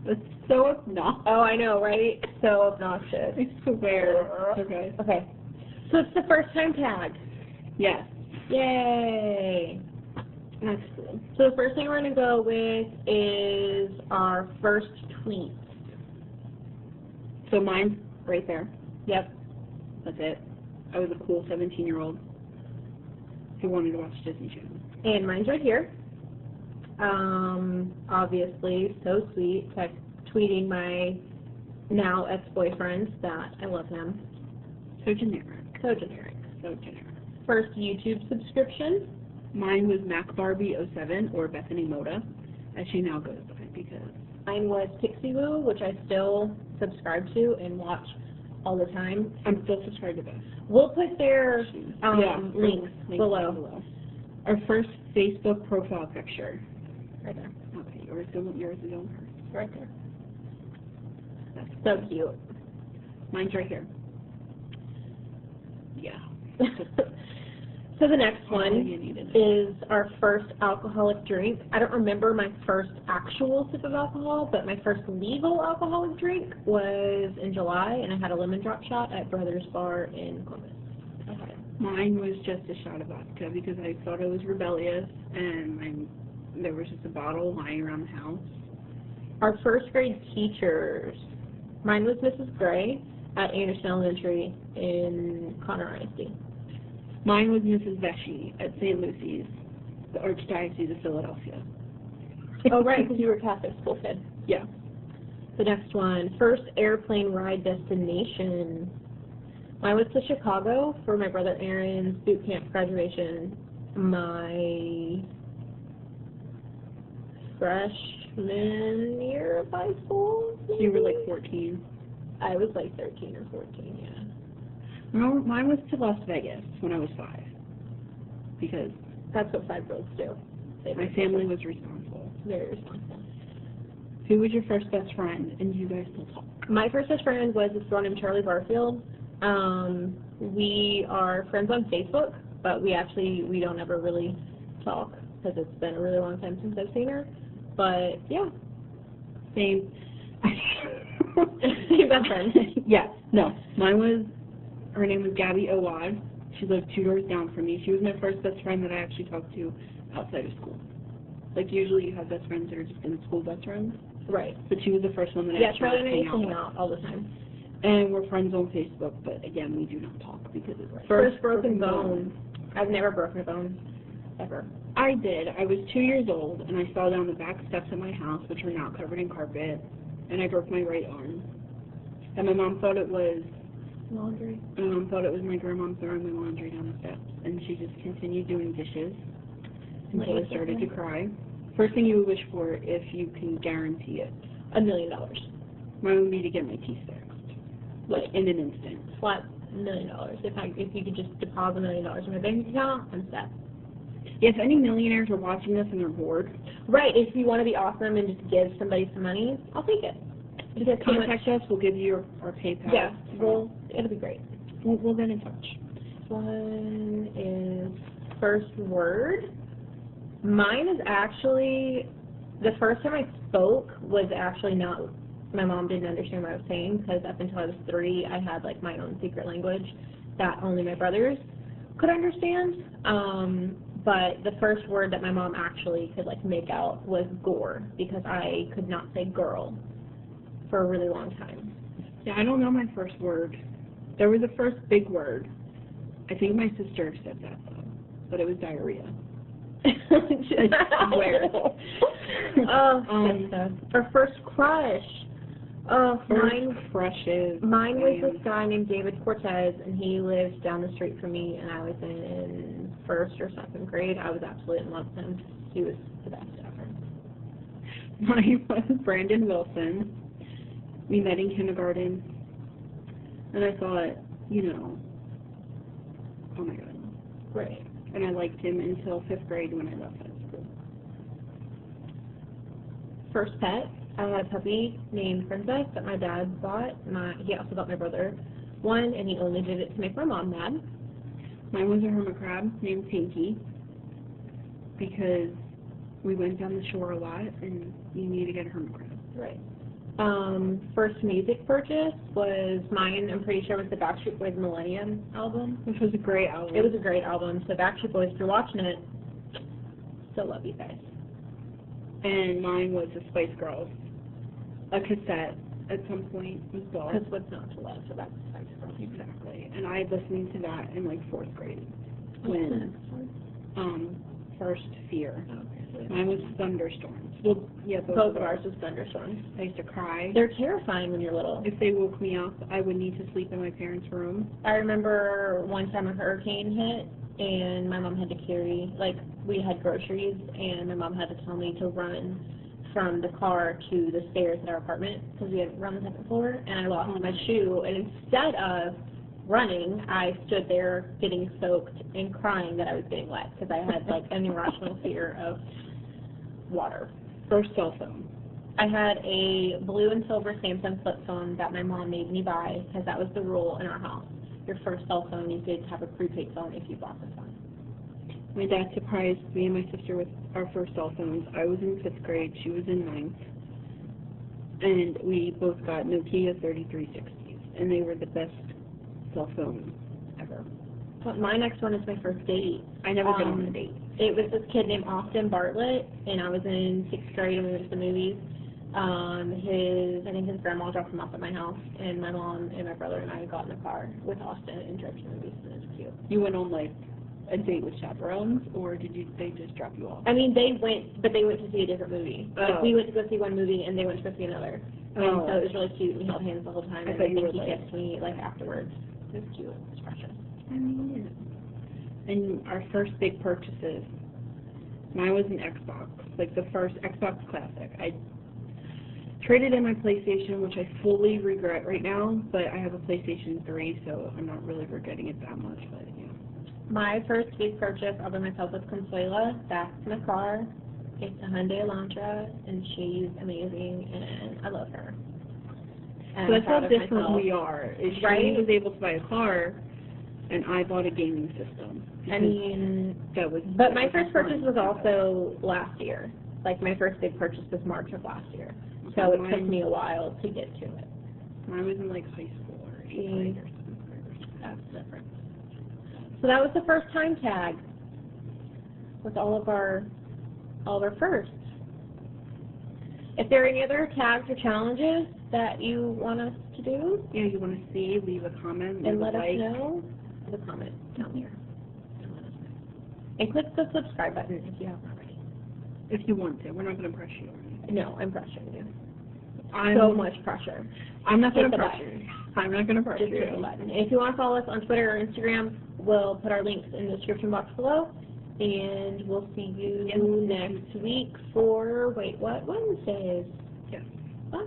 That's so obnoxious. Oh, I know, right? So obnoxious. I swear. Okay. Okay. So it's the first time tag. Yes. Yay. That's cool. So the first thing we're going to go with is our first tweet. So mine's right there. Yep. That's it. I was a cool 17-year-old who wanted to watch Disney Channel. And mine's right here. Obviously, so sweet. Tweeting my now ex-boyfriend that I love him. So generic. So generic. So generic. First YouTube subscription. Mine was MacBarbie07 or Bethany Moda, as she now goes by because Mine was Pixie Woo, which I still subscribe to and watch all the time. I'm still subscribed to Beth. We'll put their links below. Our first Facebook profile picture. Right there. Okay, yours is on hers. Right there. That's So cute. Mine's right here. Yeah. So the next All one you needed. is our first alcoholic drink. I don't remember my first actual sip of alcohol, but my first legal alcoholic drink was in July, and I had a lemon drop shot at Brothers Bar in Columbus. Okay. Mine was just a shot of vodka because I thought I was rebellious, and there was just a bottle lying around the house. Our first grade teachers. Mine was Mrs. Gray at Anderson Elementary in Conner ISD. Mine was Mrs. Vesey at St. Lucy's, the Archdiocese of Philadelphia. Oh, right, because you were a Catholic school kid. Yeah. The next one, first airplane ride destination. Mine was to Chicago for my brother Aaron's boot camp graduation. My freshman year of high school. You were like 14. I was like 13 or 14, yeah. No, mine was to Las Vegas when I was 5. Because That's what 5-year-olds do. my family was responsible. Very responsible. Who was your first best friend, and do you guys still talk? My first best friend was this girl named Charlie Barfield. We are friends on Facebook, but we don't ever really talk because it's been a really long time since I've seen her. But yeah, Same. same best friend. Yeah. No. Her name was Gabby Owad. She lived 2 doors down from me. She was my first best friend that I actually talked to outside of school. Like, usually you have best friends that are just in school best friends. Right. But she was the first one that I Yeah, actually Charlie and I used to hang hang out out all the time. with. And we're friends on Facebook, but again, we do not talk because it's First broken bone. I've never broken a bone, ever. I did. I was 2 years old, and I fell down the back steps of my house, which were now covered in carpet, and I broke my right arm. And my mom thought it was Laundry. my grandma throwing my laundry down the steps, and she just continued doing dishes until I started to cry. First thing you would wish for if you can guarantee it. $1 million. Mine would be to get my teeth fixed, like in an instant. Flat $1 million. If you could just deposit $1 million in my bank account, I'm set. Yeah, if any millionaires are watching this and they're bored, Right. If you want to be awesome and just give somebody some money, I'll take it. just contact us. We'll give you our PayPal. Yeah. Well, it'll be great. We'll get in touch. This one is first word. Mine is actually, the first time I spoke was actually not, my mom didn't understand what I was saying because up until I was 3, I had like my own secret language that only my brothers could understand. But the first word that my mom actually could like make out was gore because I could not say girl for a really long time. Yeah, I don't know my first word. There was a first big word. I think my sister said that though, but it was diarrhea. I swear. That's sad. Our first crush. Mine was this guy named David Cortez, and he lives down the street from me, and I was in 1st or 2nd grade. I was absolutely in love with him. He was the best ever. Mine was Brandon Wilson. We met in kindergarten, and I thought, oh my god. Right. And I liked him until 5th grade when I left high school. First pet. I had a puppy named Princess that my dad bought. He also got my brother one, and he only did it to make my mom mad. Mine was a hermit crab named Pinky because We went down the shore a lot, and you need to get a hermit crab. Right. First music purchase was mine, I'm pretty sure, was the Backstreet Boys Millennium album. Which was a great album. It was a great album. So Backstreet Boys, if you're watching it, still love you guys. And mine was the Spice Girls, a cassette at some point as well. Because what's not to love about Spice Girls? Exactly. And I listened to that in like 4th grade when First Fear. Okay. Mine was Thunderstorms. Well, yeah, Both of ours was Thunderstorms. I used to cry. They're terrifying when you're little. If they woke me up, I would need to sleep in my parents' room. I remember one time a hurricane hit, and my mom had to carry, like, we had groceries, and my mom had to tell me to run from the car to the stairs at our apartment, because we had run the 2nd floor, and I lost my shoe, and instead of running, I stood there getting soaked and crying that I was getting wet, because I had, like, an irrational fear of water. First cell phone. I had a blue and silver Samsung flip phone that my mom made me buy, because that was the rule in our house. Your first cell phone, you could have a prepaid phone if you bought the phone. My dad surprised me and my sister with our first cell phones. I was in 5th grade, she was in 9th. And we both got Nokia 3360s, and they were the best cell phones ever. But my next one is my first date. I never been on a date. It was this kid named Austin Bartlett, and I was in 6th grade and we went to the movies. I think his grandma dropped him off at my house, and my mom and my brother and I got in the car with Austin and drove to the movies, and it was cute. You went on like a date with chaperones, or they just drop you off? I mean, they went, but they went to see a different movie. Oh. Like, we went to go see one movie, and they went to go see another. And Oh. so it was really cute, and we held hands the whole time, I and thought I you think were he like- kissed me, like, afterwards. It was cute. It was precious. I mean, and our first big purchases, mine was an Xbox, like the first Xbox Classic. I traded in my PlayStation, which I fully regret right now, but I have a PlayStation 3, so I'm not really regretting it that much, but yeah. My first big purchase all by myself was Consuela. That's my car. It's a Hyundai Elantra, and she's amazing, and I love her. And So I'm that's how proud of different myself. we are. Is she Right? was able to buy a car, and I bought a gaming system. I mean, That was. but my first purchase was also last year. Like, my first big purchase was March of last year. So it took me a while to get to it. Mine was in like high school or 8th grade or 7th grade or something. That's different. So that was the first time tag with all of our firsts. If there are any other tags or challenges that you want us to do, Yeah, you want to see, leave a comment, leave and a let us like. know, leave a comment down here. And let us know. And click the subscribe button if you haven't already. If you want to. We're not going to pressure you or anything. No, I'm pressuring you. I'm, So much pressure. I'm not going Hit to the pressure you. I'm not going to pressure Just hit the you. button. If you want to follow us on Twitter or Instagram, we'll put our links in the description box below. And we'll see you next week for, wait, what? Wednesdays. Yes. Bye.